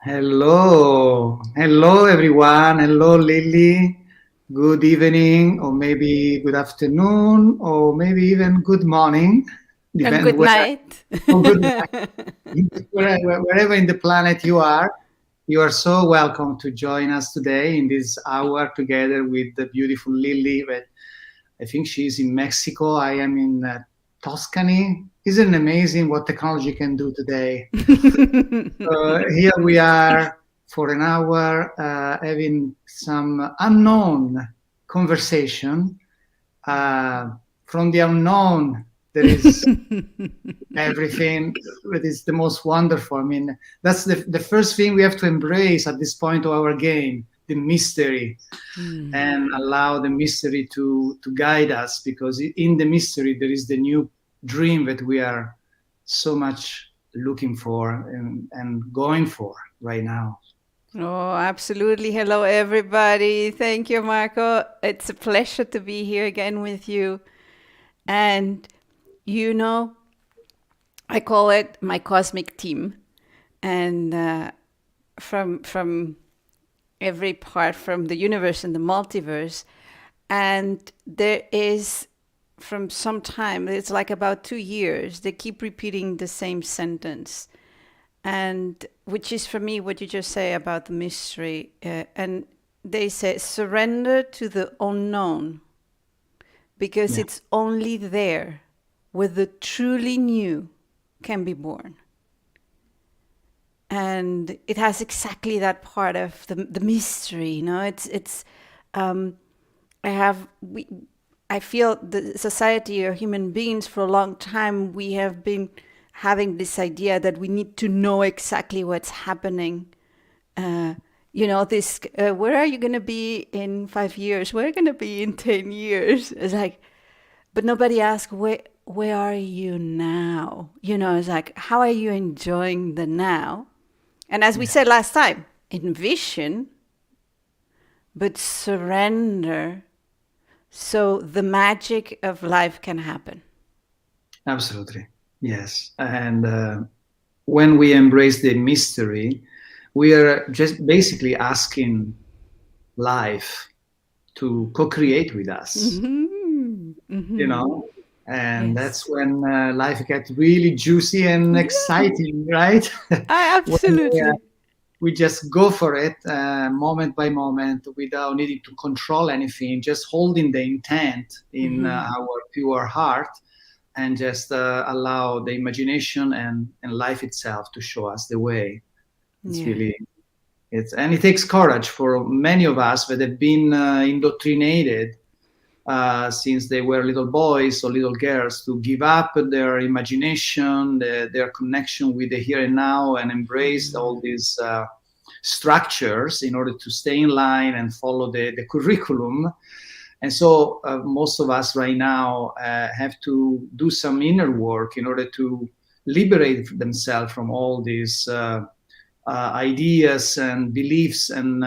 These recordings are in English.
Hello everyone. Hello Lily. Good evening, or maybe good afternoon, or maybe even good morning. And Depends good where, night. or good night. Wherever in the planet you are so welcome to join us today in this hour together with the beautiful Lily. But I think she's in Mexico. I am in Tuscany. Isn't it amazing what technology can do today? Here we are for an hour having some unknown conversation. Uh, from the unknown, there is everything that is the most wonderful. I mean, that's the first thing we have to embrace at this point of our game, the mystery, Mm. and allow the mystery to guide us, because in the mystery there is the new dream that we are so much looking for and going for right now. Oh, absolutely. Hello, everybody. Thank you, Marco. It's a pleasure to be here again with you. And you know, I call it my cosmic team. And from every part from the universe and the multiverse. And there is from some time, it's like about 2 years, they keep repeating the same sentence. And which is for me what you just say about the mystery. And they say surrender to the unknown because Yeah, it's only there where the truly new can be born. And it has exactly that part of the mystery, you know. Um, I have we I feel the society or human beings for a long time we have been having this idea that we need to know exactly what's happening. Uh, this where are you going to be in 5 years? Where are you going to be in 10 years? It's like, but nobody asks where are you now? It's like how are you enjoying the now? And as we yeah, said last time, envision, but surrender so the magic of life can happen. absolutely. Yes. And when we embrace the mystery, we are just basically asking life to co-create with us, Hmm. you Hmm. know? And that's Yes. when life gets really juicy and Yeah. exciting, right? I when absolutely. we just go for it moment by moment without needing to control anything, just holding the intent in Hmm. our pure heart, and just allow the imagination and life itself to show us the way. It's Yeah. really and it takes courage for many of us that have been indoctrinated since they were little boys or little girls to give up their imagination, their connection with the here and now, and embrace all these structures in order to stay in line and follow the curriculum. And so most of us right now have to do some inner work in order to liberate themselves from all these ideas and beliefs and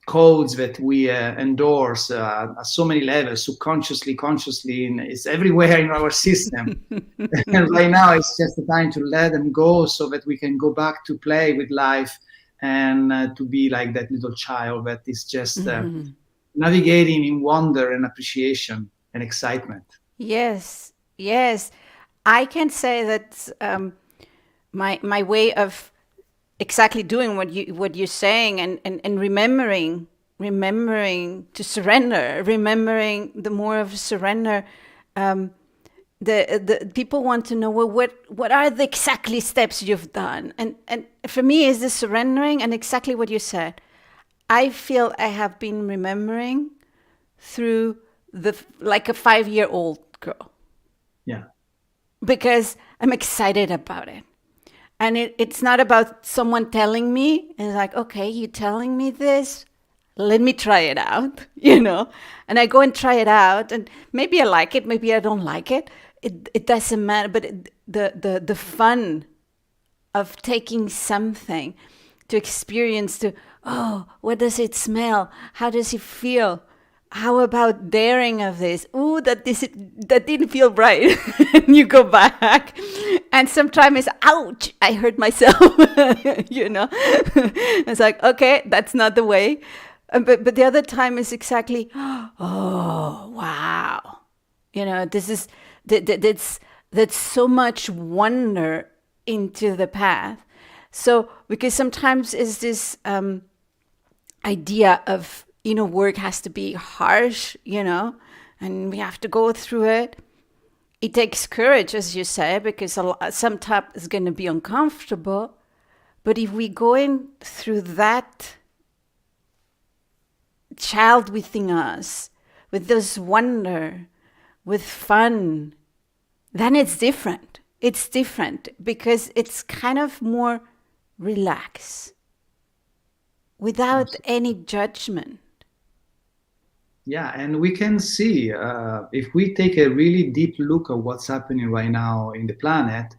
codes that we endorse at so many levels, subconsciously, consciously, and it's everywhere in our system. And right now, it's just the time to let them go so that we can go back to play with life and to be like that little child that is just navigating in wonder and appreciation and excitement. Yes. Yes. I can say that my way of exactly doing what you're saying and remembering to surrender, remembering the more of surrender. Um, the people want to know, well, what are the exactly steps you've done, and for me is the surrendering and exactly what you said. I feel I have been remembering through the like a 5-year old girl Yeah, because I'm excited about it. And it's not about someone telling me. It's like, okay, you telling me this? Let me try it out, And I go and try it out, and maybe I like it, maybe I don't like it. It doesn't matter. But the fun of taking something to experience, to, oh, what does it smell? How does it feel? how about daring of this? Ooh, that didn't feel right. And you go back, and sometimes it's ouch, I hurt myself. It's like, okay, that's not the way. But the other time is exactly, oh wow, this is that's so much wonder into the path. So because sometimes is this idea of work has to be harsh, and we have to go through it. It takes courage, as you say, because some time is going to be uncomfortable. But if we go in through that child within us, with this wonder, with fun, then it's different. It's different because it's kind of more relaxed, without any judgment. Yeah, and we can see if we take a really deep look at what's happening right now in the planet,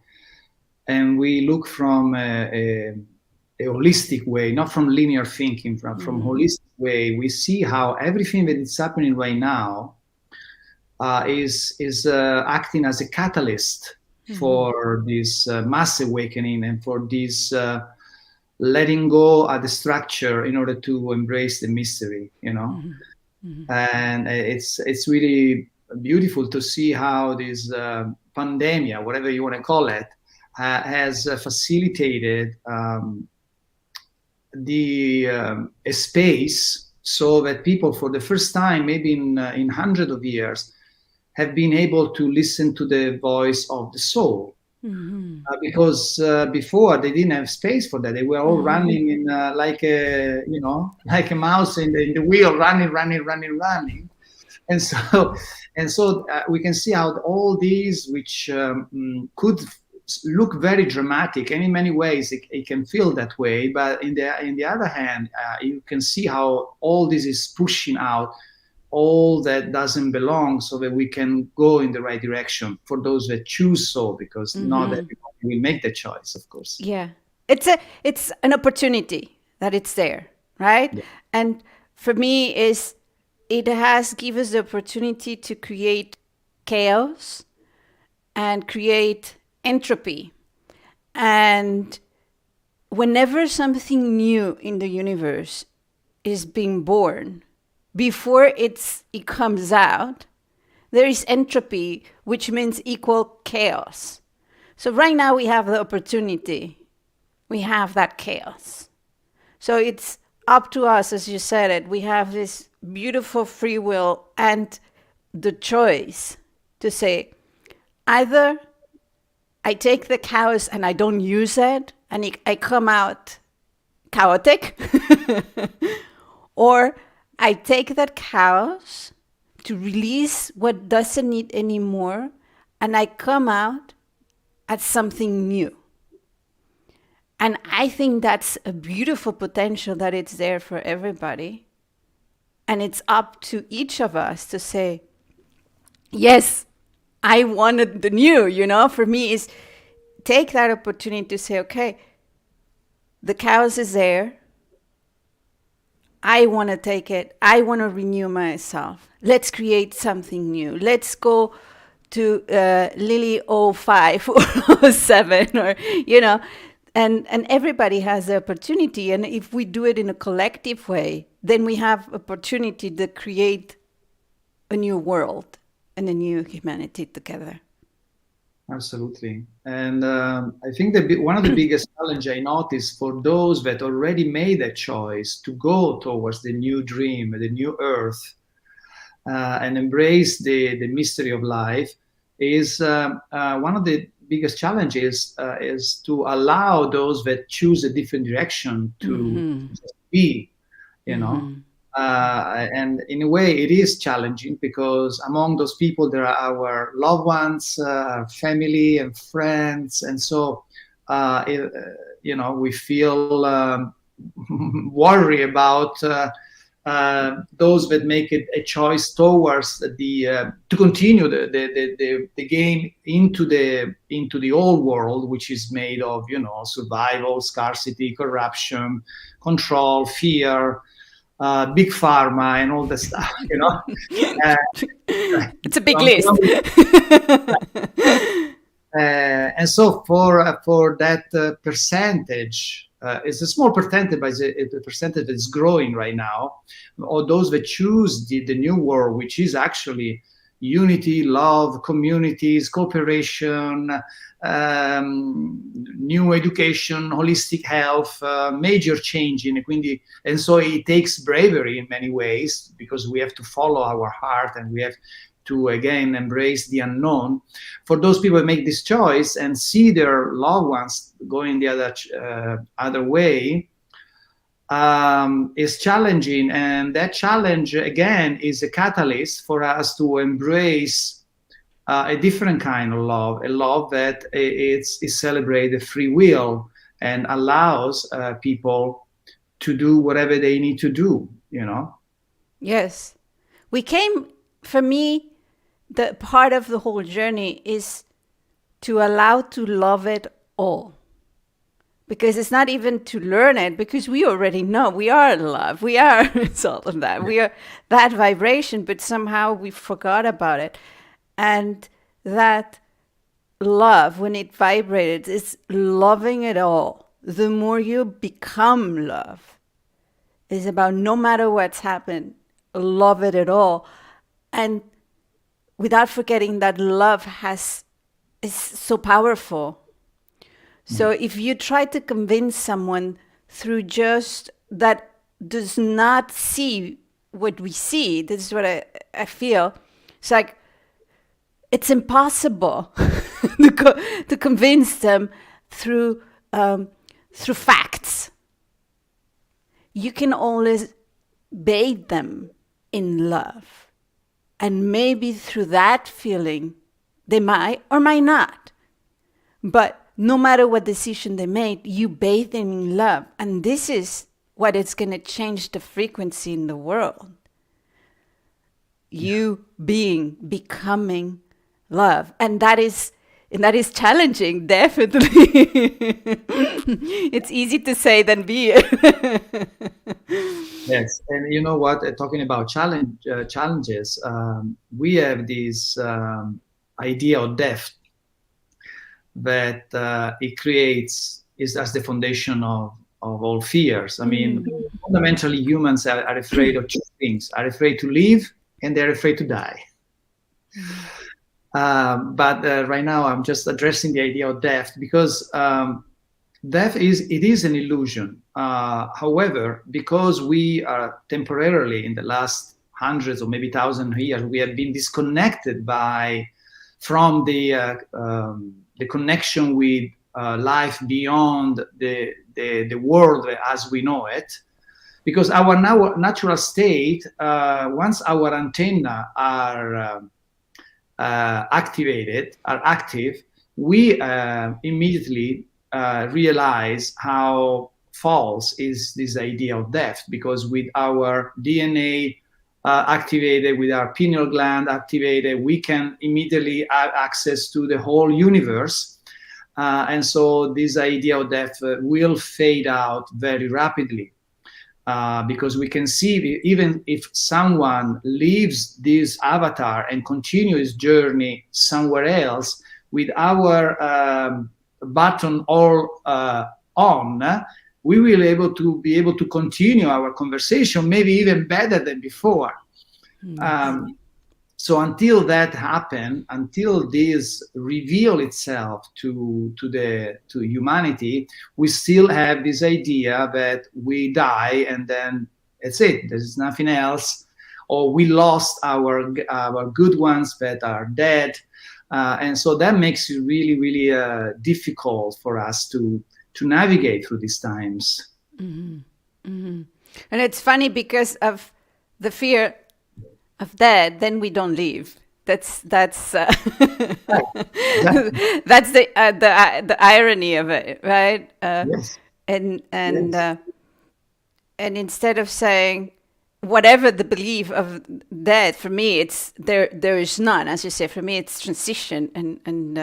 and we look from a holistic way, not from linear thinking, from holistic way, we see how everything that is happening right now is acting as a catalyst for this mass awakening and for this letting go of the structure in order to embrace the mystery, And it's really beautiful to see how this pandemic, whatever you want to call it, has facilitated a space so that people, for the first time, maybe in hundreds of years, have been able to listen to the voice of the soul. Because before they didn't have space for that. They were all running in like a mouse in the wheel, running. And so we can see how all these, which could look very dramatic, and in many ways it can feel that way. But in the other hand, you can see how all this is pushing out all that doesn't belong, so that we can go in the right direction for those that choose so, because not everybody will make the choice, of course. Yeah, it's an opportunity that it's there, right? Yeah. And for me, it has given us the opportunity to create chaos and create entropy. And whenever something new in the universe is being born, before it comes out, there is entropy, which means equal chaos. So right now we have the opportunity. We have that chaos. So it's up to us, as you said it. We have this beautiful free will and the choice to say, either I take the chaos and I don't use it, and I come out chaotic, or I take that chaos to release what doesn't need anymore, and I come out as something new. And I think that's a beautiful potential that it's there for everybody. And it's up to each of us to say, yes, I wanted the new, For me is take that opportunity to say, okay, the chaos is there. I want to take it. I want to renew myself. Let's create something new. Let's go to Lily 05 or 07 or, and everybody has the opportunity. And if we do it in a collective way, then we have opportunity to create a new world and a new humanity together. Absolutely. And I think that one of the biggest challenges I noticed for those that already made a choice to go towards the new dream, the new earth, and embrace the mystery of life is one of the biggest challenges is to allow those that choose a different direction to just be, and in a way it is challenging, because among those people there are our loved ones, family and friends, and so we feel worry about those that make a choice towards to continue the game into the old world, which is made of survival, scarcity, corruption, control, fear. big pharma and all the stuff, Uh, It's a big from list. and so for that percentage, it's a small percentage, but it's a percentage that's growing right now. Or those that choose the new world, which is actually unity, love, communities, cooperation, new education, holistic health, major change in quindi, and so it takes bravery in many ways, because we have to follow our heart and we have to again embrace the unknown. For those people who make this choice and see their loved ones going the other way, is challenging, and that challenge again is a catalyst for us to embrace a different kind of love, a love that is celebrated free will and allows people to do whatever they need to do. Yes. For me, the part of the whole journey is to allow to love it all. Because it's not even to learn it, because we already know we are love. We are, it's all of that. We are that vibration, but somehow we forgot about it. And that love, when it vibrated, is loving it all. The more you become love, is about no matter what's happened, love it at all. And without forgetting that love is so powerful. So if you try to convince someone through just that does not see what we see, this is what I feel. It's like, it's impossible to convince them through facts. You can always bathe them in love. And maybe through that feeling, they might or might not. But no matter what decision they made, you bathe them in love. And this is what is going to change the frequency in the world. You becoming love. And that is challenging, definitely. It's easy to say than be it. Yes, and you know what? Talking about challenges, we have this idea of death that it creates is as the foundation of all fears. I mean, fundamentally, humans are afraid of two things: are afraid to live and they're afraid to die. But right now, I'm just addressing the idea of death, because death is an illusion. However, because we are temporarily in the last hundreds or maybe thousands of years, we have been disconnected from the connection with life beyond the world as we know it. Because our natural state, once our antenna are active, we immediately realize how false is this idea of death, because with our DNA activated, with our pineal gland activated, we can immediately have access to the whole universe. And so this idea of death will fade out very rapidly. Because we can see, even if someone leaves this avatar and continues his journey somewhere else, with our button all on, we will be able to continue our conversation, maybe even better than before. So until that happens, until this reveal itself to humanity, we still have this idea that we die and then that's it. There's nothing else, or we lost our good ones that are dead, and so that makes it really, really difficult for us to navigate through these times. And it's funny, because of the fear of death, then we don't leave. That's that's the irony of it, right? Yes. And Yes. And instead of saying whatever the belief of death, for me it's there is none. As you say, for me it's transition, and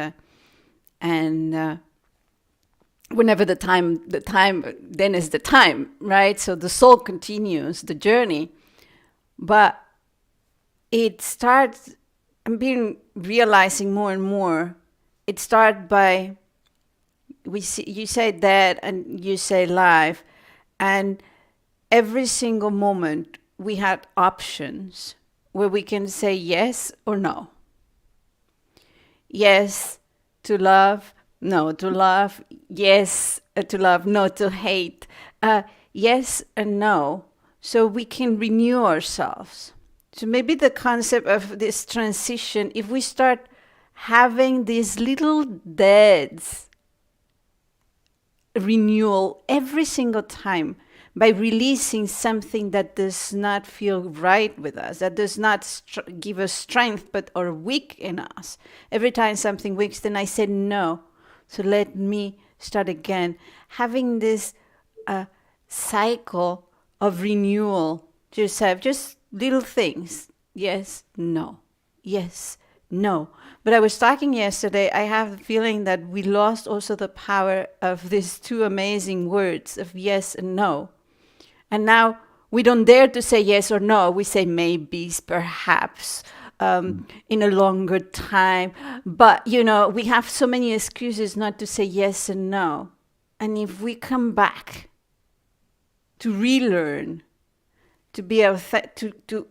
whenever the time then is the time, right? So the soul continues the journey, but it starts. I'm being realizing more and more. It starts by you say that and you say live, and every single moment we had options where we can say yes or no. Yes to love, no to love, yes to love, no to hate. Yes and no. So we can renew ourselves. So maybe the concept of this transition, if we start having these little deads renewal every single time by releasing something that does not feel right with us, that does not give us strength but are weak in us. Every time something weaks, then I said no. So let me start again. Having this cycle of renewal to yourself, just little things. Yes, no. Yes, no. But I was talking yesterday, I have the feeling that we lost also the power of these two amazing words of yes and no. And now we don't dare to say yes or no. We say maybe, perhaps, in a longer time. But, we have so many excuses not to say yes and no. And if we come back to relearn, to be to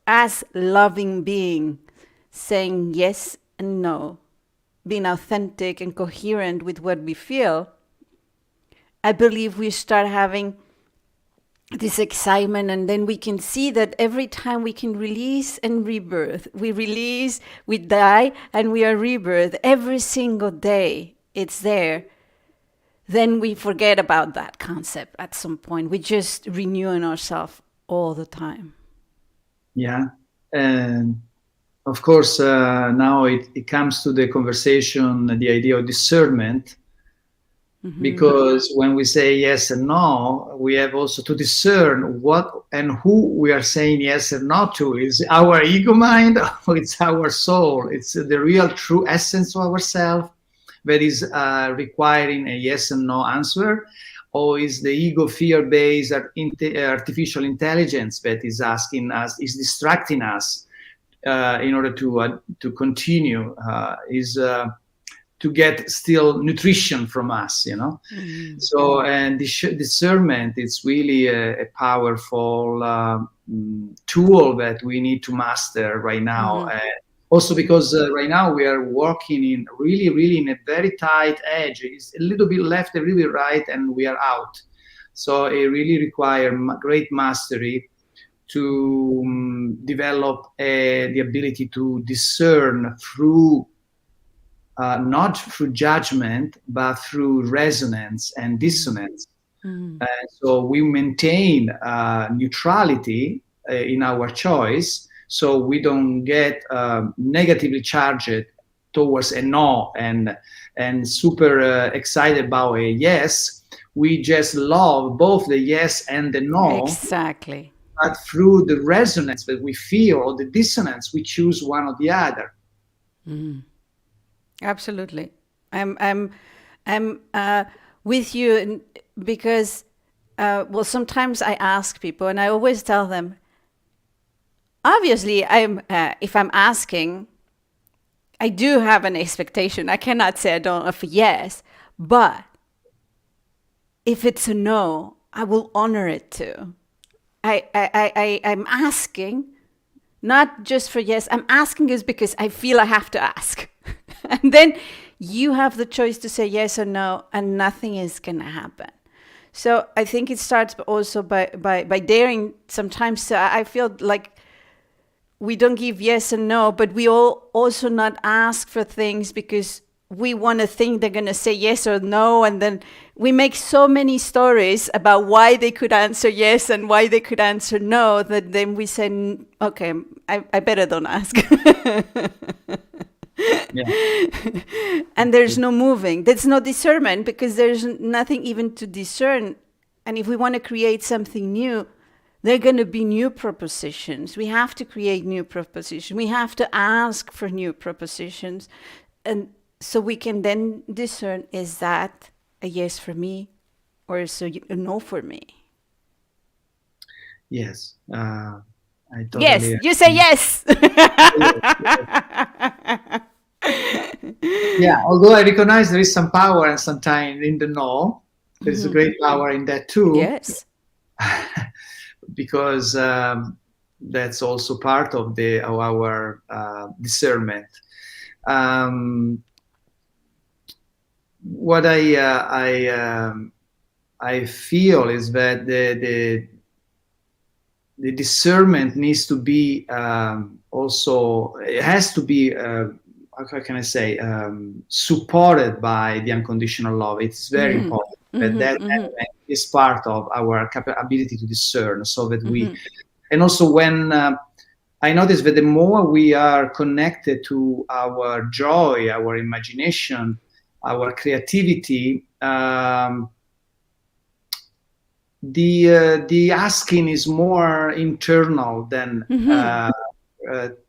as loving being, saying yes and no, being authentic and coherent with what we feel, I believe we start having this excitement, and then we can see that every time we can release and rebirth. We release, we die, and we are rebirth every single day. It's there. Then we forget about that concept at some point. We just renewing ourselves all the time. Yeah. And of course, now it comes to the conversation, the idea of discernment. Because when we say yes and no, we have also to discern what and who we are saying yes and no to. Is our ego mind or it's our soul? It's the real true essence of ourselves that is requiring a yes and no answer, or is the ego fear-based artificial intelligence that is asking us, is distracting us in order to continue, to get still nutrition from us, So, and discernment, it's really a powerful tool that we need to master right now. Also because right now we are working in really in a very tight edge. It's a little bit left, a little bit right, and we are out. So it really requires great mastery to develop the ability to discern through not through judgment, but through resonance and dissonance. So we maintain neutrality in our choice, so we don't get negatively charged towards a no and super excited about a yes. We just love both the yes and the no. Exactly. But through the resonance that we feel or the dissonance, we choose one or the other. Absolutely. I'm with you because sometimes I ask people, and I always tell them, obviously if I'm asking, I do have an expectation. I cannot say I don't have a yes, but if it's a no, I will honor it too. I'm asking not just for yes. I'm asking is because I feel I have to ask. And then you have the choice to say yes or no, and nothing is going to happen. So I think it starts also by daring sometimes. I feel like we don't give yes and no, but we all also not ask for things because we want to think they're going to say yes or no. And then we make so many stories about why they could answer yes and why they could answer no, that then we say, okay, I better don't ask. Yeah. And there's no moving. There's no discernment because there's nothing even to discern. And if we want to create something new, there are going to be new propositions. We have to create new propositions. We have to ask for new propositions. And so we can then discern, is that a yes for me or is a no for me? Yes, I Yes, totally you say agree. yes. Yes, yes. Yeah, although I recognize there is some power and sometimes in the no, there is a great power in that too, Yes. because that's also part of the of our discernment. Um, what I feel is that the discernment needs to be also, it has to be how can I say, supported by the unconditional love. It's very important that that element is part of our ability to discern, so that we, and also when I notice that the more we are connected to our joy, our imagination, our creativity, the asking is more internal than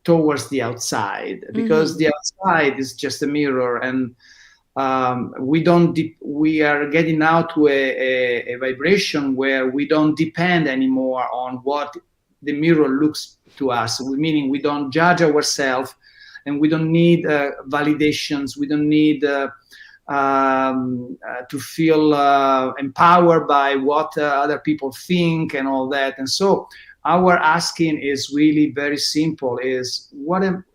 towards the outside, because the outside is just a mirror, and we are getting now to a vibration where we don't depend anymore on what the mirror looks to us, meaning we don't judge ourselves, and we don't need validations, we don't need to feel empowered by what other people think and all that. And so our asking is really very simple, is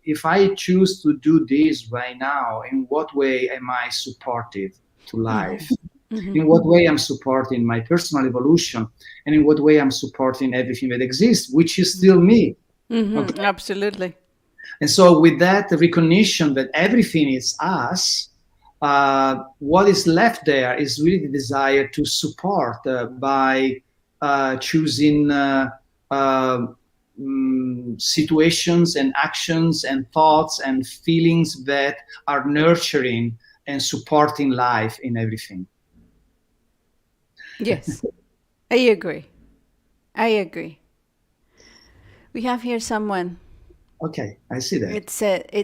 if I choose to do this right now, in what way am I supportive to life? In what way I'm supporting my personal evolution, and in what way I'm supporting everything that exists, which is still me. Okay. Absolutely. And so with that recognition that everything is us, what is left there is really the desire to support by choosing situations and actions and thoughts and feelings that are nurturing and supporting life in everything. Yes, I agree. I agree. We have here someone. Okay, I see that. It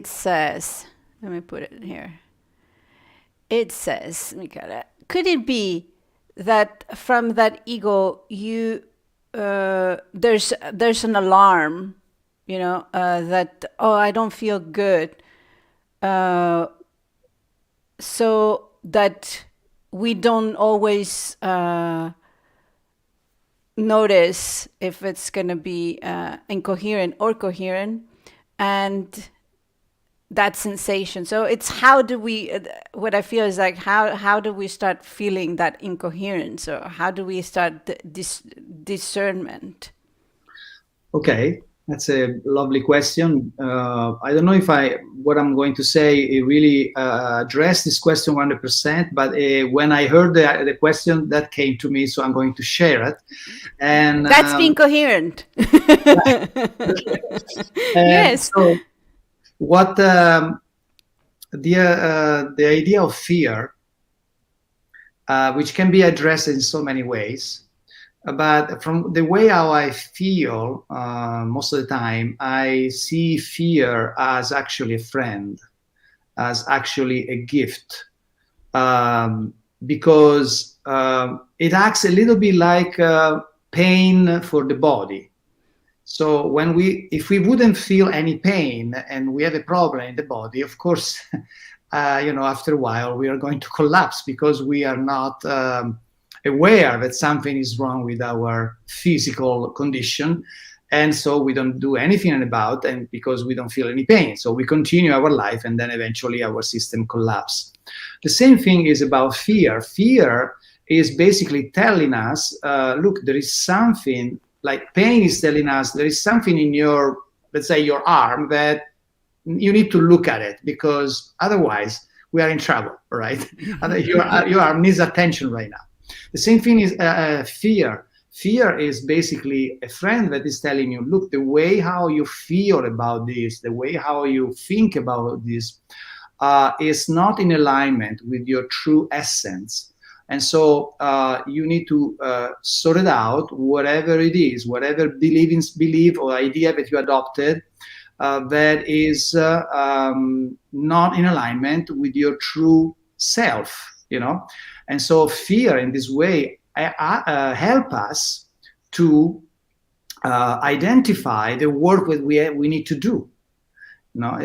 says, let me put it here. It says, Michele, could it be that from that ego you there's an alarm, that, oh, I don't feel good, so that we don't always notice if it's going to be incoherent or coherent, and that sensation. So it's how do we, what I feel is like, how do we start feeling that incoherence, or how do we start this discernment? Okay, that's a lovely question. I don't know if what I'm going to say, it really address this question 100%, but when I heard the question, that came to me, so I'm going to share it. And That's being coherent. and Yes. so what the idea of fear, which can be addressed in so many ways. But from the way how I feel, most of the time, I see fear as actually a friend, as actually a gift, because it acts a little bit like pain for the body. So if we wouldn't feel any pain and we have a problem in the body, of course, after a while we are going to collapse, because we are not aware that something is wrong with our physical condition, and so we don't do anything about, and because we don't feel any pain, so we continue our life, and then eventually our system collapses. The same thing is about fear. Fear is basically telling us, look, there is something, like pain is telling us there is something in your, let's say, your arm, that you need to look at it, because otherwise we are in trouble, right? Your arm needs attention right now. The same thing is fear. Fear is basically a friend that is telling you, look, the way how you feel about this, the way how you think about this, is not in alignment with your true essence. And so you need to sort it out, whatever it is, whatever belief or idea that you adopted, that is not in alignment with your true self. And so fear in this way help us to identify the work that we need to do.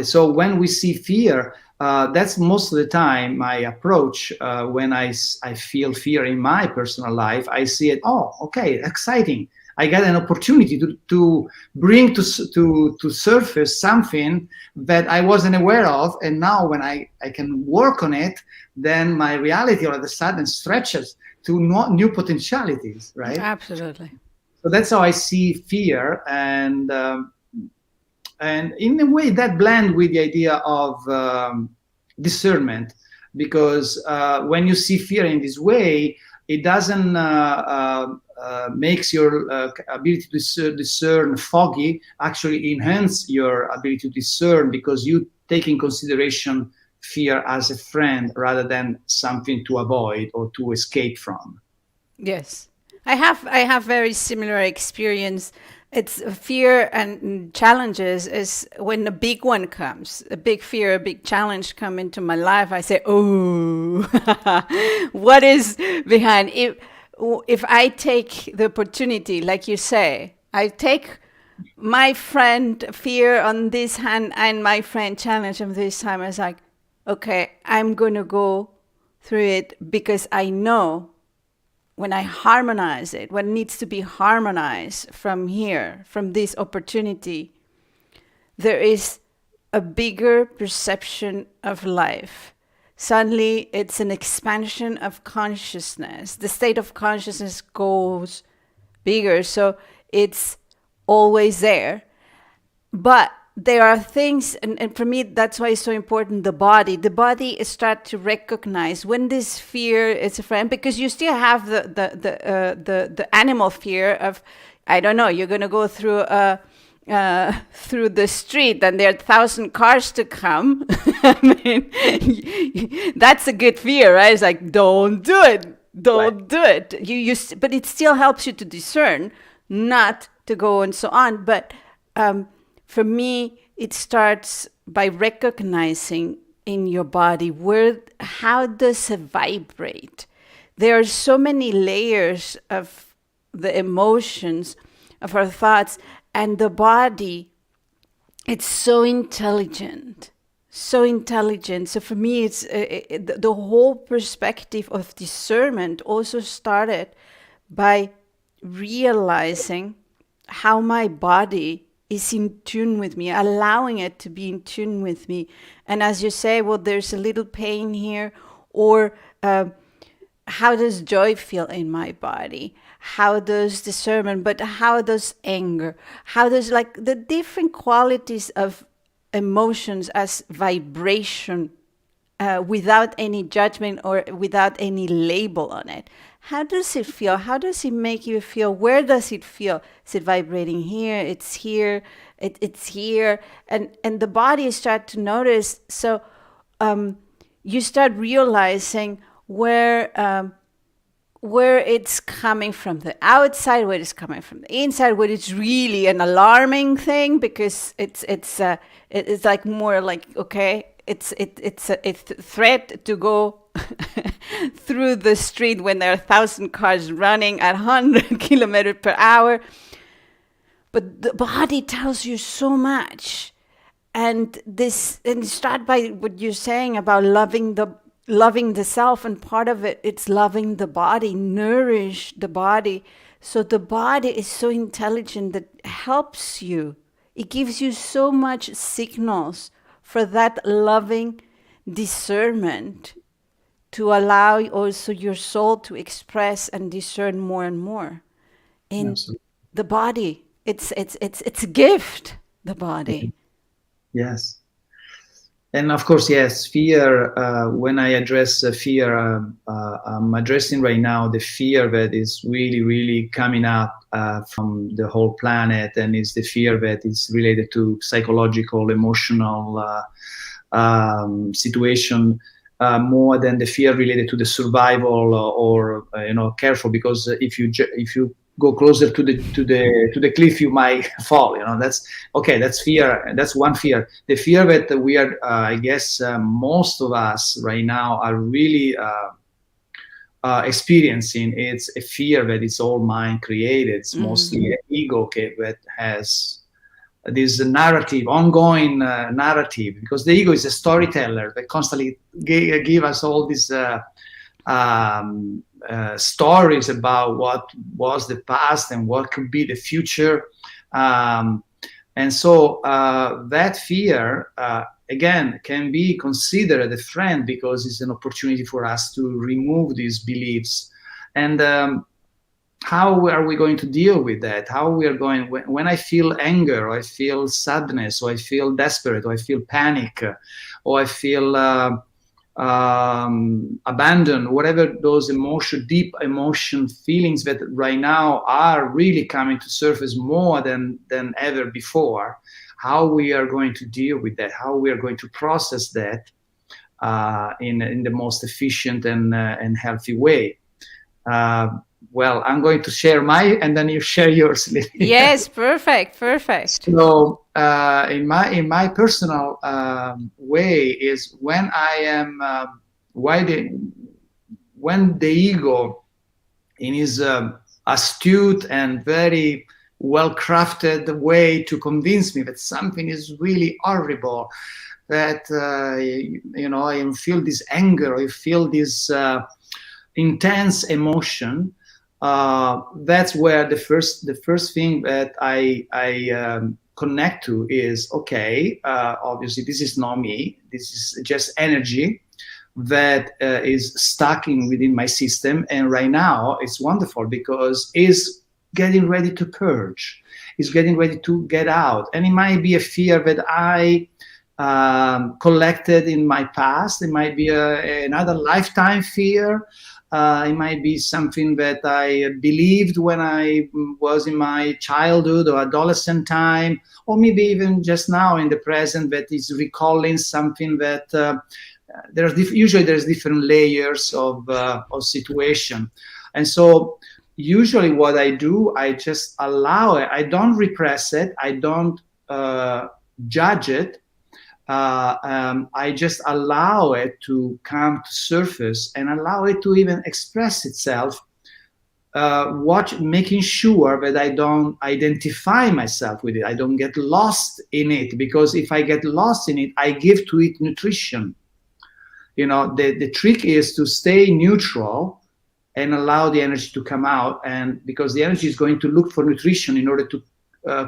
So when we see fear, that's most of the time my approach. When I feel fear in my personal life, I see it. Oh, okay, exciting! I got an opportunity to bring to surface something that I wasn't aware of, and now when I can work on it, then my reality all of a sudden stretches to new potentialities, right? Absolutely. So that's how I see fear, and in a way that blend with the idea of discernment, because when you see fear in this way, it doesn't makes your ability to discern foggy. Actually enhance your ability to discern, because you take in consideration fear as a friend rather than something to avoid or to escape from. Yes. I have very similar experience. It's fear and challenges is when a big one comes, a big fear, a big challenge come into my life. I say, "Oh, what is behind?" If I take the opportunity, like you say, I take my friend fear on this hand and my friend challenge on this time. I was like, okay, I'm gonna go through it because I know when I harmonize it, what needs to be harmonized from here, from this opportunity, there is a bigger perception of life. Suddenly, it's an expansion of consciousness. The state of consciousness goes bigger, so it's always there. But there are things, and for me, that's why it's so important. The body start to recognize when this fear is a friend, because you still have the animal fear of, I don't know, you're gonna go through the street and there are 1,000 cars to come. I mean, that's a good fear, right? It's like, don't do it, don't do it. But it still helps you to discern, not to go and so on. But for me, it starts by recognizing in your body how does it vibrate. There are so many layers of the emotions, of our thoughts, and the body, it's so intelligent. So intelligent. So for me, it's the whole perspective of discernment also started by realizing how my body is in tune with me, allowing it to be in tune with me. And as you say, well, there's a little pain here, or how does joy feel in my body? How does discernment, but how does anger? How does, like, the different qualities of emotions as vibration, without any judgment or without any label on it? How does it feel? How does it make you feel? Where does it feel? Is it vibrating here? It's here. It's here. And the body start to notice. So you start realizing where it's coming from the outside, where it's coming from the inside, where it's really an alarming thing, because it's like more like, okay, it's a threat to go through the street when there are 1,000 cars running at 100 kilometers per hour. But the body tells you so much. And start by what you're saying about loving the self, and part of it's loving the body, nourish the body. So the body is so intelligent that helps you. It gives you so much signals for that loving discernment, to allow also your soul to express and discern more and more in Absolutely. the body. It's a gift, the body. Yes. And of course, yes, fear, when I address fear, I'm addressing right now the fear that is really, really coming up from the whole planet, and is the fear that is related to psychological, emotional situation, more than the fear related to the survival or careful, because if you go closer to the cliff, you might fall. That's okay. That's fear. That's one fear. The fear that we are, I guess, most of us right now are really experiencing. It's a fear that is all mind created. It's mostly an ego, okay, that has this narrative, ongoing narrative, because the ego is a storyteller that constantly give us all these stories about what was the past and what could be the future. And so that fear, again, can be considered a friend because it's an opportunity for us to remove these beliefs. And how are we going to deal with that? How we are going, when I feel anger, or I feel sadness, or I feel desperate, or I feel panic, or I feel abandoned, whatever those deep emotion feelings that right now are really coming to surface more than ever before, how we are going to deal with that, how we are going to process that in the most efficient and healthy way. Well, I'm going to share and then you share yours, Lily. Yes, perfect. So, in my personal way is when I am when the ego, in his astute and very well-crafted way to convince me that something is really horrible, that I feel this anger, I feel this intense emotion. That's where the first thing that I connect to is, okay, obviously this is not me. This is just energy that is stacking within my system, and right now it's wonderful because it's getting ready to purge. It's getting ready to get out, and it might be a fear that I collected in my past. It might be another lifetime fear. It might be something that I believed when I was in my childhood or adolescent time, or maybe even just now in the present, that is recalling something that usually there's different layers of situation. And so usually what I do, I just allow it. I don't repress it. I don't judge it. I just allow it to come to surface and allow it to even express itself, making sure that I don't identify myself with it. I don't get lost in it, because if I get lost in it, I give to it nutrition. The trick is to stay neutral and allow the energy to come out, and because the energy is going to look for nutrition in order to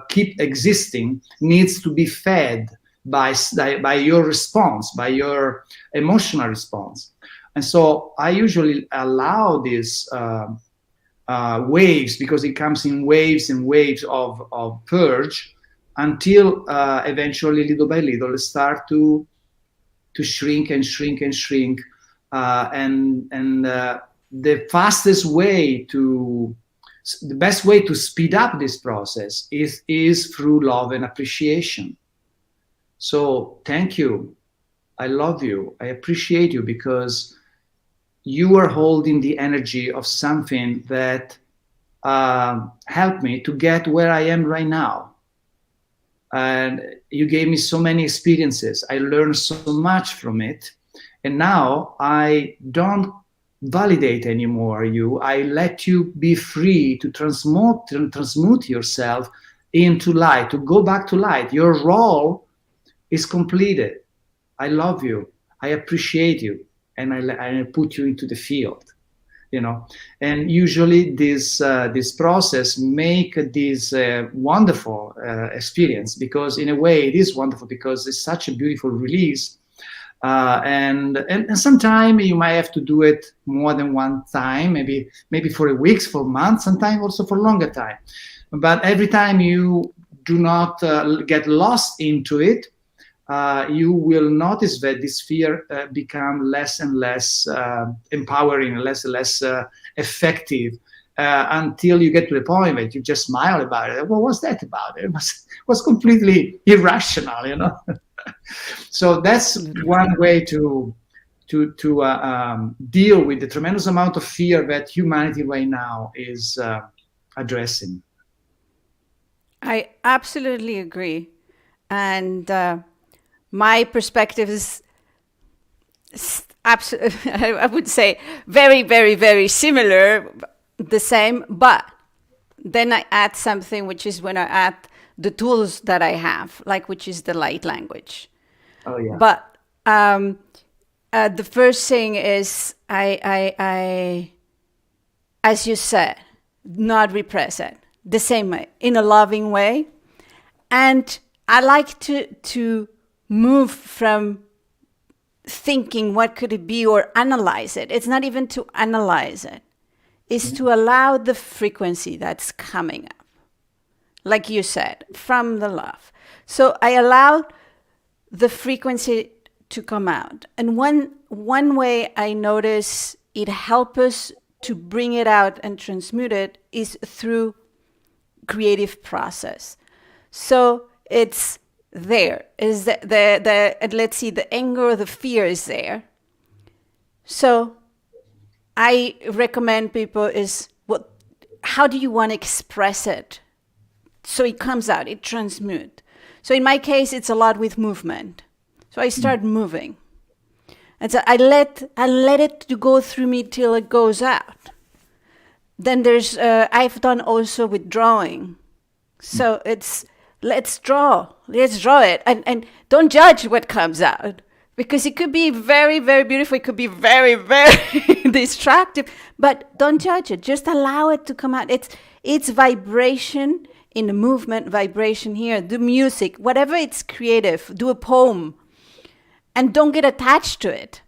keep existing, needs to be fed by your response, by your emotional response. And so I usually allow these waves, because it comes in waves and waves of purge, until eventually, little by little, it start to shrink and shrink and shrink. The best way to speed up this process is through love and appreciation. So thank you. I love you. I appreciate you, because you are holding the energy of something that helped me to get where I am right now. And you gave me so many experiences. I learned so much from it. And now I don't validate anymore you. I let you be free to transmute yourself into light, to go back to light. Your role is completed. I love you. I appreciate you. And I put you into the field. And usually this process make this wonderful experience, because in a way it is wonderful, because it's such a beautiful release. And sometimes you might have to do it more than one time, maybe for a week, for months, sometimes also for longer time. But every time you do not get lost into it, you will notice that this fear become less and less empowering, less and less effective, until you get to the point that you just smile about it. What was that about? It was completely irrational, So that's one way to deal with the tremendous amount of fear that humanity right now is addressing. I absolutely agree. And my perspective is, absolutely, I would say very, very, very similar, the same, but then I add something, which is when I add the tools that I have, like which is the light language. Oh yeah. But the first thing is I, as you said, not repress it the same way, in a loving way. And I like to move from thinking what could it be or analyze it. It's not even to analyze it. It's to allow the frequency that's coming up, like you said, from the love. So I allowed the frequency to come out. And one way I notice it helps us to bring it out and transmute it is through creative process. So it's there. Is the let's see, the anger or the fear is there. So I recommend people is how do you want to express it? So it comes out, it transmutes. So in my case, it's a lot with movement. So I start moving. And so I let it to go through me till it goes out. Then there's, I've done also with drawing. So it's, let's draw it. And don't judge what comes out. Because it could be very, very beautiful. It could be very, very destructive. But don't judge it. Just allow it to come out. It's vibration in the movement, vibration here. Do music, whatever it's creative. Do a poem. And don't get attached to it.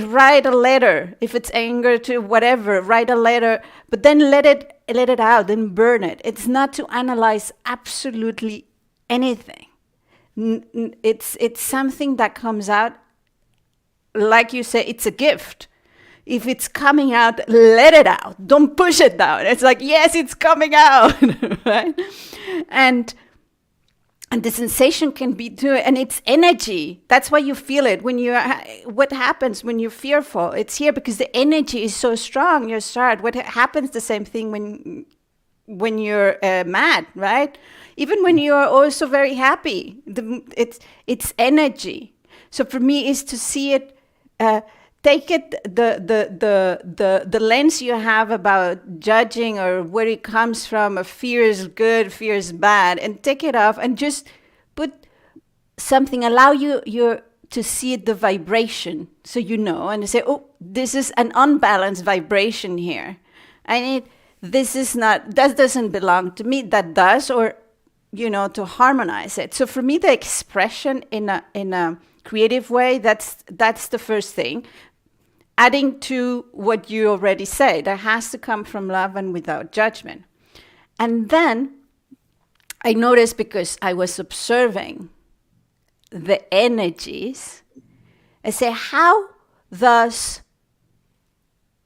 Write a letter. If it's anger to whatever, write a letter. But then let it out. Then burn it. It's not to analyze absolutely anything. It's something that comes out, like you say, it's a gift. If it's coming out, let it out. Don't push it down. It's like, yes, it's coming out, right? And the sensation can be too, and it's energy. That's why you feel it when what happens when you're fearful. It's here because the energy is so strong. You start. What happens? The same thing when you're mad, right? Even when you're also very happy, it's energy. So for me, is to see it, take it the lens you have about judging or where it comes from. Or fear is good, fear is bad, and take it off and just put something. Allow you to see the vibration, so you know, and say, oh, this is an unbalanced vibration here. That doesn't belong to me. That does, or to harmonize it. So for me, the expression in a creative way, that's the first thing. Adding to what you already said, that has to come from love and without judgment. And then I noticed, because I was observing the energies, I say, how does,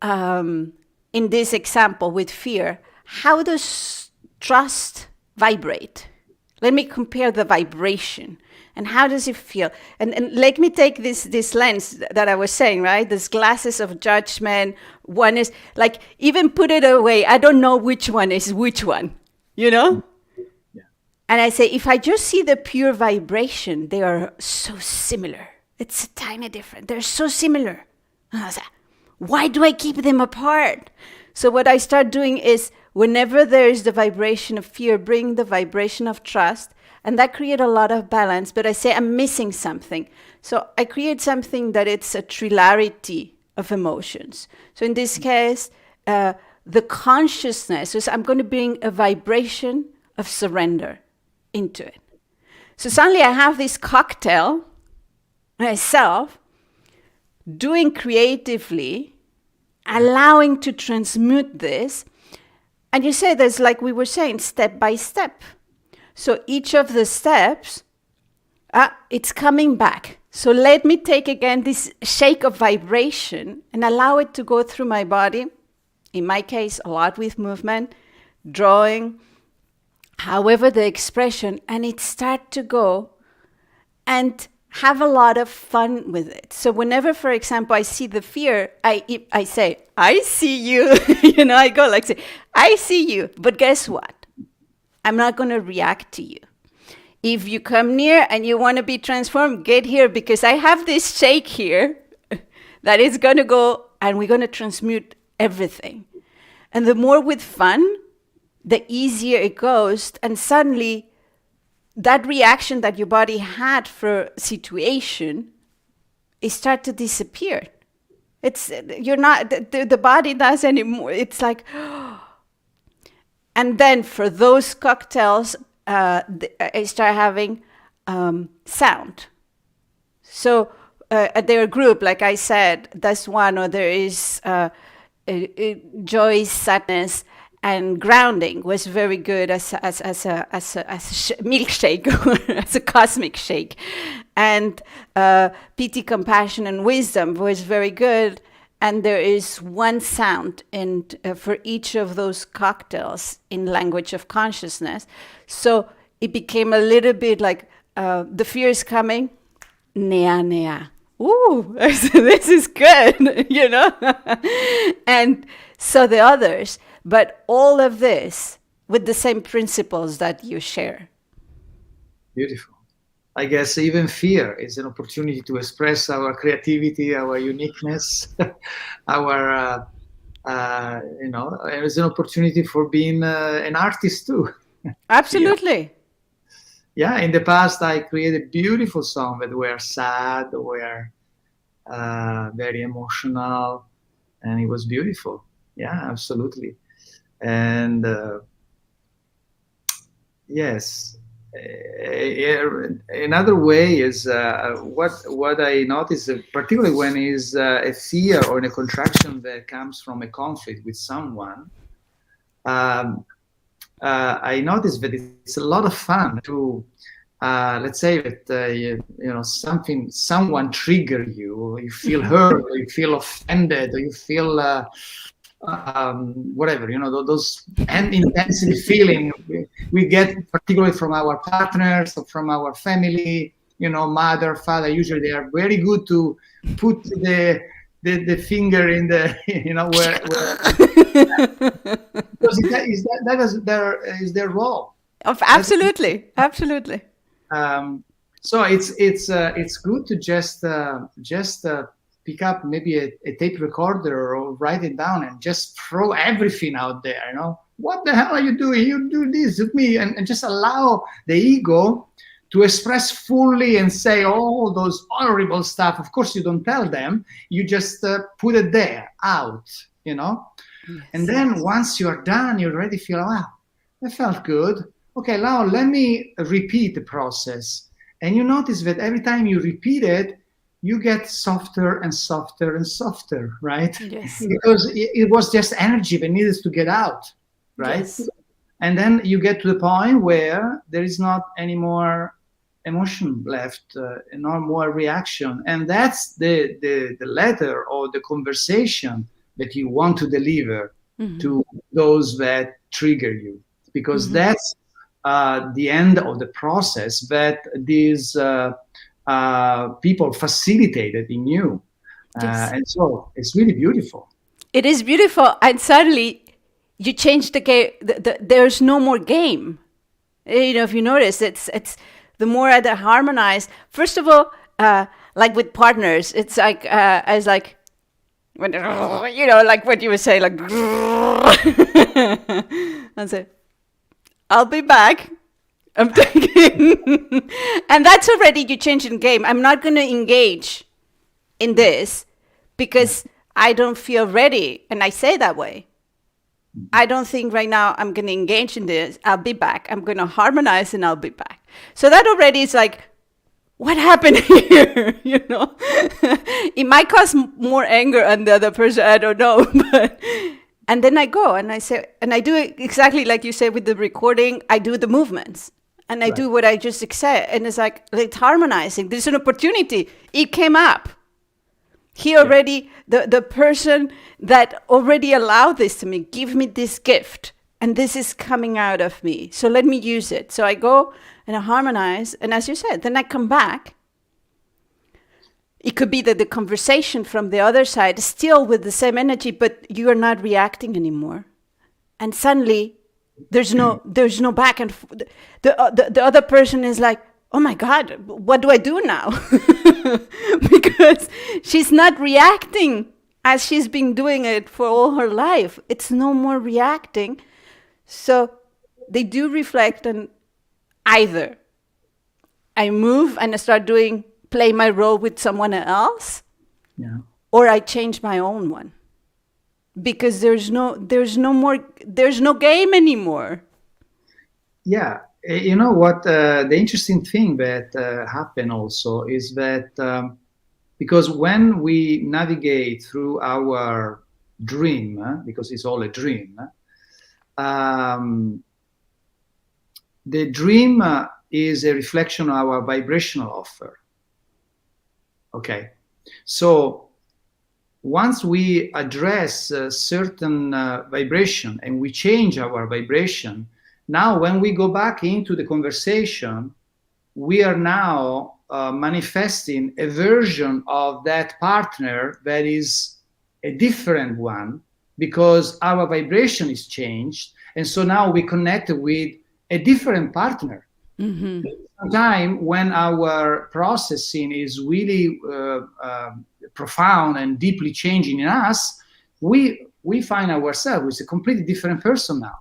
in this example with fear, how does trust vibrate? Let me compare the vibration. And how does it feel? And let me take this lens that I was saying, right? These glasses of judgment. One is like, even put it away. I don't know which one is which one, Yeah. And I say, if I just see the pure vibration, they are so similar. It's a tiny difference. They're so similar. And I say, why do I keep them apart? So what I start doing is, whenever there is the vibration of fear, bring the vibration of trust, and that creates a lot of balance. But I say I'm missing something. So I create something that it's a trilarity of emotions. So in this case, the consciousness is, I'm going to bring a vibration of surrender into it. So suddenly I have this cocktail myself, doing creatively, allowing to transmute this. And you say there's, like we were saying, step by step. So each of the steps, it's coming back. So let me take again this shake of vibration and allow it to go through my body. In my case, a lot with movement, drawing, however the expression, and it start to go and have a lot of fun with it. So whenever, for example, I see the fear, I say, I see you. I go like, say, I see you. But guess what? I'm not going to react to you. If you come near and you want to be transformed, get here, because I have this shake here that it's going to go and we're going to transmute everything. And the more with fun, the easier it goes. And suddenly that reaction that your body had for a situation, it starts to disappear. It's, you're not, the body does anymore. It's like, and then for those cocktails, I start having sound. So their group, like I said, that's one, or there is joy, sadness, and grounding was very good as a milkshake or as a cosmic shake. And pity, compassion, and wisdom was very good. And there is one sound in, for each of those cocktails in language of consciousness. So it became a little bit like the fear is coming, nea, nea. Ooh, this is good, you know? And so the others, but all of this with the same principles that you share. Beautiful. I guess even fear is an opportunity to express our creativity, our uniqueness, our, it's an opportunity for being an artist too. Absolutely. Yeah, in the past I created beautiful songs that were sad, were very emotional, and it was beautiful. Yeah, absolutely. And yes, another way is what I notice, particularly when is a fear or a contraction that comes from a conflict with someone. I noticed that it's a lot of fun to, let's say that someone trigger you, or you feel hurt, or you feel offended, or you feel whatever, those intensity feeling we get, particularly from our partners or from our family, mother, father. Usually they are very good to put the finger in the, where because that is their role. Absolutely. Absolutely. So it's good to just pick up maybe a tape recorder or write it down and just throw everything out there. What the hell are you doing? You do this with me, and just allow the ego to express fully and say all those horrible stuff. Of course, you don't tell them. You just put it there, out. Yes. And then once you're done, you already feel, wow, that felt good. Okay, now let me repeat the process. And you notice that every time you repeat it, you get softer and softer and softer, right? Yes. Because it was just energy that needed to get out, right? Yes. And then you get to the point where there is not any more emotion left, no more reaction. And that's the letter or the conversation that you want to deliver to those that trigger you. Because that's the end of the process that these people facilitated in you. Yes. And so it's really beautiful. It is beautiful. And suddenly you change the game. There's no more game. If you notice, it's the more I harmonize. First of all, like with partners, it's like, as like, when, like what you would say, like, and say, I'll be back. I'm thinking, and that's already you changing game. I'm not going to engage in this because I don't feel ready. And I say that way. I don't think right now I'm going to engage in this. I'll be back. I'm going to harmonize and I'll be back. So that already is like, what happened here? It might cause more anger on the other person. I don't know. But, and then I go and I say, and I do it exactly like you said with the recording. I do the movements. And I do what I just said. And it's like, it's harmonizing. There's an opportunity. It came up. He already, the person that already allowed this to me, give me this gift. And this is coming out of me. So let me use it. So I go and I harmonize. And as you said, then I come back. It could be that the conversation from the other side is still with the same energy, but you are not reacting anymore. And suddenly, there's no back and forth. The other person is like, oh my God, what do I do now? Because because she's not reacting as she's been doing it for all her life. It's no more reacting. So they do reflect on either I move and I start play my role with someone else, Yeah. or I change my own one. Because there's no game anymore. Yeah. You know what? The interesting thing that happened also is that because when we navigate through our dream, because it's all a dream, um, the dream is a reflection of our vibrational offer. Okay. So once we address a certain vibration and we change our vibration, now when we go back into the conversation, we are now manifesting a version of that partner that is a different one because our vibration is changed. And so now we connect with a different partner. Mm-hmm. Time when our processing is really profound and deeply changing in us, we find ourselves with a completely different person now.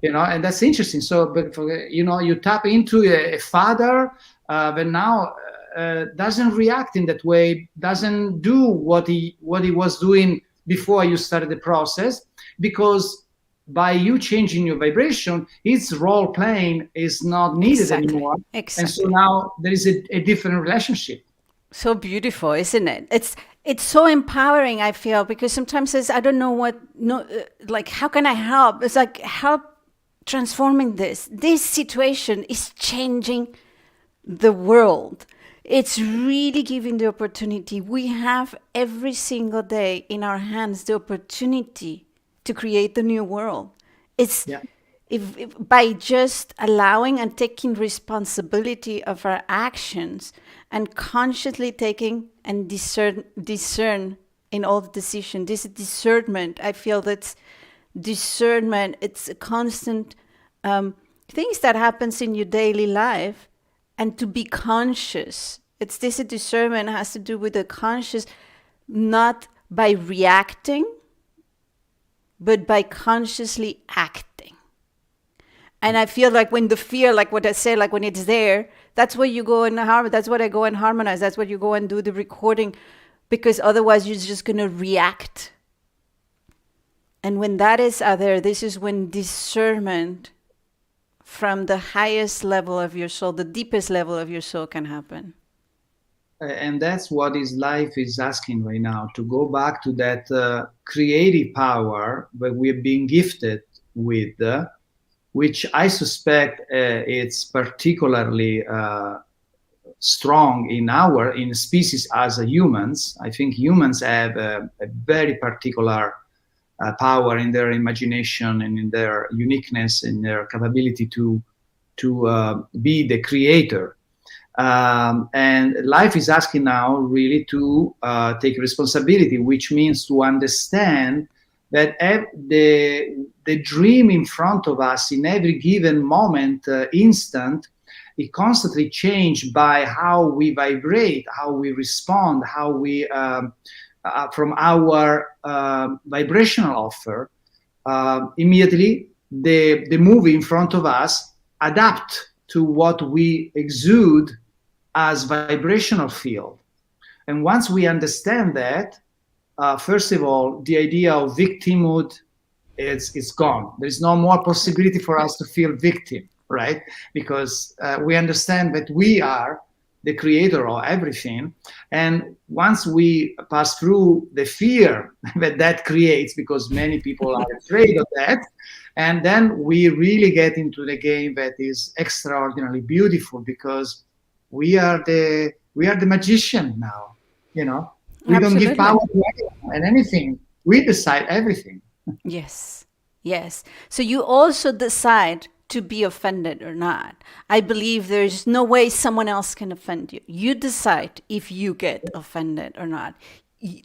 And that's interesting. So, but you tap into a father that now doesn't react in that way, doesn't do what he was doing before you started the process, because by you changing your vibration, its role playing is not needed anymore. Exactly. And so now there is a different relationship. So beautiful, isn't it? It's so empowering, I feel, because sometimes I don't know like, how can I help? It's like, help transforming this. This situation is changing the world. It's really giving the opportunity. We have every single day in our hands the opportunity to create the new world. It's if by just allowing and taking responsibility of our actions and consciously taking and discern in all the decision. This discernment, I feel that's discernment. It's a constant things that happens in your daily life, and to be conscious. It's this discernment has to do with the conscious, not by reacting, but by consciously acting. And I feel like when the fear, like what I say, like when it's there, that's where you go and that's what I go and harmonize. That's what you go and do the recording, because otherwise you're just going to react. And when that is there, this is when discernment from the highest level of your soul, the deepest level of your soul, can happen. And that's what is life is asking right now, to go back to that creative power that we're being gifted with, which I suspect it's particularly strong in species as humans. I think humans have a very particular power in their imagination and in their uniqueness, in their capability to be the creator. And life is asking now really to take responsibility, which means to understand that the dream in front of us in every given moment, instant, it constantly changed by how we vibrate, how we respond, how we from our vibrational offer. Immediately the movie in front of us adapt to what we exude as vibrational field. And once we understand that, first of all, the idea of victimhood is gone. There's no more possibility for us to feel victim, right? Because we understand that we are the creator of everything. And once we pass through the fear that creates, because many people are afraid of that, and then we really get into the game that is extraordinarily beautiful, because we are the magician now. We don't give power to anyone and anything. We decide everything. Yes. So you also decide to be offended or not. I believe there's no way someone else can offend you. You decide if you get offended or not.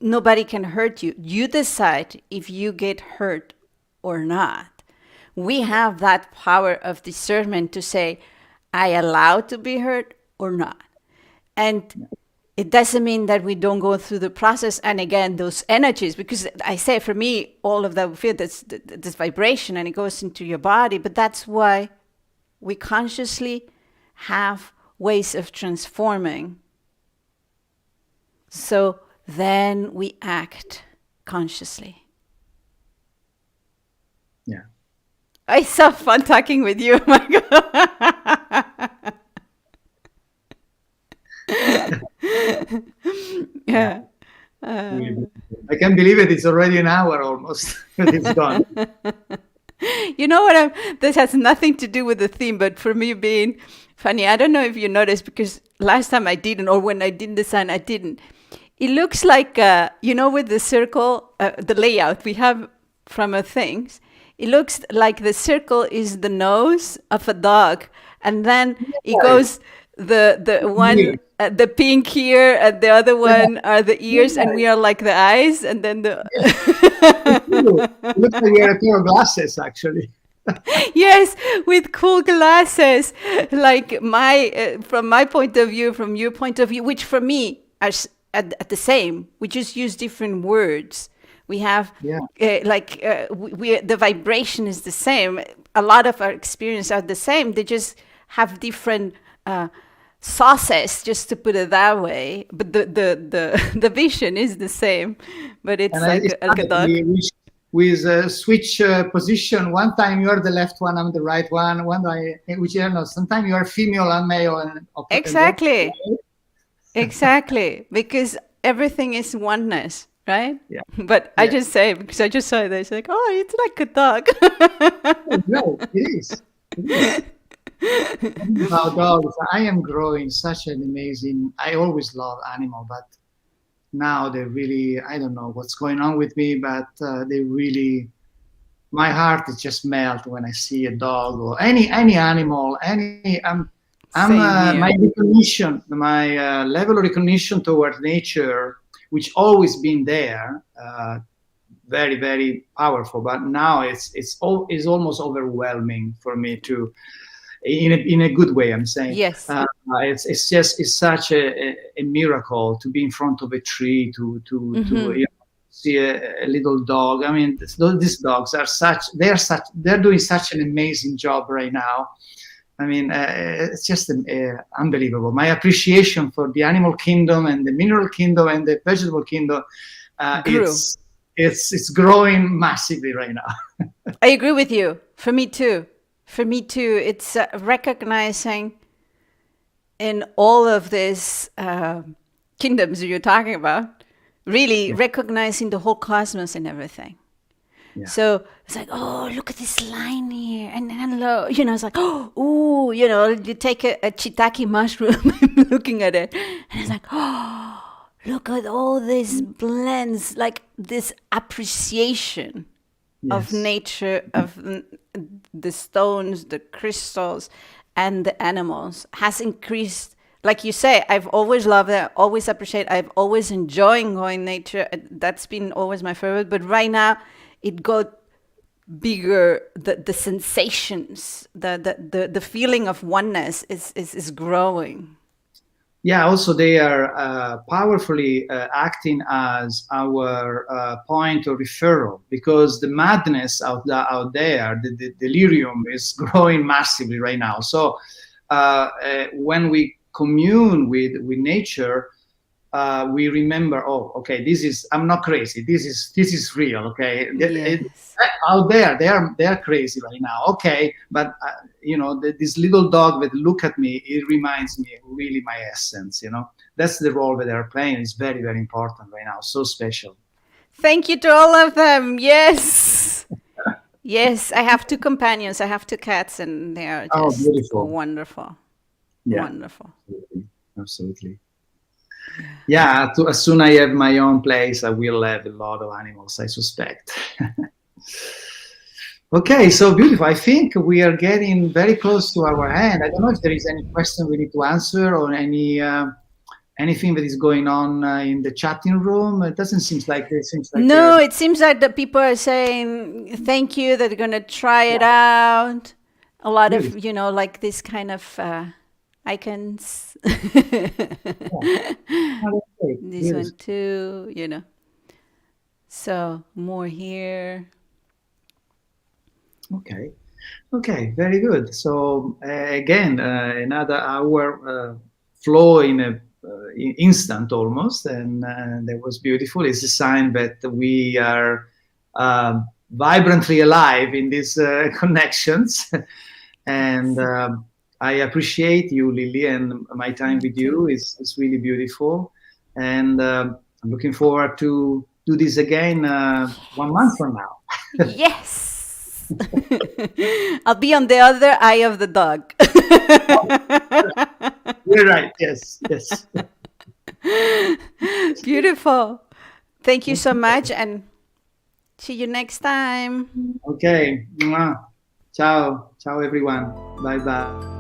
Nobody can hurt you. You decide if you get hurt or not. We have that power of discernment to say, I allow to be hurt or not. And it doesn't mean that we don't go through the process. And again, those energies, because I say for me, all of that, we feel this vibration and it goes into your body. But that's why we consciously have ways of transforming. So then we act consciously. Yeah. It's so fun talking with you. Oh my God. Yeah. I can't believe it. It's already an hour almost. It's gone. You know what? This has nothing to do with the theme, but for me being funny, I don't know if you noticed, because last time I didn't, or when I did the sign, I didn't. It looks like, with the circle, the layout we have from things, it looks like the circle is the nose of a dog. And then it goes the one, the pink here, and the other one are the ears, and we are like the eyes, and then the... It looks like you have a pair of glasses, actually. Yes, with cool glasses, like from my point of view, from your point of view, which for me are at the same. We just use different words. We have the vibration is the same. A lot of our experience are the same. They just have different sauces, just to put it that way. But the vision is the same. But it's like a dog. With switch position. One time you are the left one, I'm the right one. Sometimes you are female and male. And exactly. Exactly. Because everything is oneness, right? Yeah. But I just say, because I just saw it, it's like, oh, it's like a dog. No, it is. About dogs, I am growing such an amazing... I always love animal, but now they really, I don't know what's going on with me, but they really, my heart is just melt when I see a dog or any animal. My recognition, my level of recognition toward nature, which always been there, very, very powerful. But now it's almost overwhelming for me to, in a good way, I'm saying. Yes. It's such a miracle to be in front of a tree, to see a little dog. I mean, these dogs are they're doing such an amazing job right now. I mean, it's just unbelievable. My appreciation for the animal kingdom and the mineral kingdom and the vegetable kingdom, it's growing massively right now. I agree with you. For me too. It's recognizing in all of these kingdoms you're talking about, really recognizing the whole cosmos and everything. Yeah. So it's like, oh, look at this line here. And hello, it's like, oh, you take a shiitake mushroom looking at it. And it's like, oh, look at all these blends, like this appreciation of nature, of the stones, the crystals, and the animals has increased. Like you say, I've always loved it, always appreciate, I've always enjoyed going nature. That's been always my favorite. But right now, it got bigger. The sensations, the feeling of oneness is growing. Yeah, also they are powerfully acting as our point of referral, because the madness out there, the delirium is growing massively right now. So when we commune with nature, we remember, oh, okay, I'm not crazy. This is real. Okay, yes. Out there, they are crazy right now. Okay, but this little dog that look at me, it reminds me really my essence. That's the role that they're playing. It's very, very important right now. So special. Thank you to all of them. Yes. Yes, I have 2 companions. I have 2 cats, and they are just wonderful. Yeah. Wonderful. Absolutely. Yeah, as soon as I have my own place, I will have a lot of animals, I suspect. Okay, so beautiful. I think we are getting very close to our end. I don't know if there is any question we need to answer, or anything that is going on in the chatting room. It doesn't seem like it. No, it seems like the people are saying thank you, that they're going to try it out. A lot of, like this kind of icons. That's too, So more here. Okay. Okay, very good. So again, another hour flow in a instant almost, and that was beautiful. It's a sign that we are vibrantly alive in these connections, and Yes. I appreciate you, Lily, and my time Me with too. you is really beautiful, and I'm looking forward to do this again 1 month Yes. from now. Yes. I'll be on the other eye of the dog. You're right. Yes, yes. Beautiful. Thank you so much and see you next time. Okay. Mwah. Ciao. Ciao, everyone. Bye bye.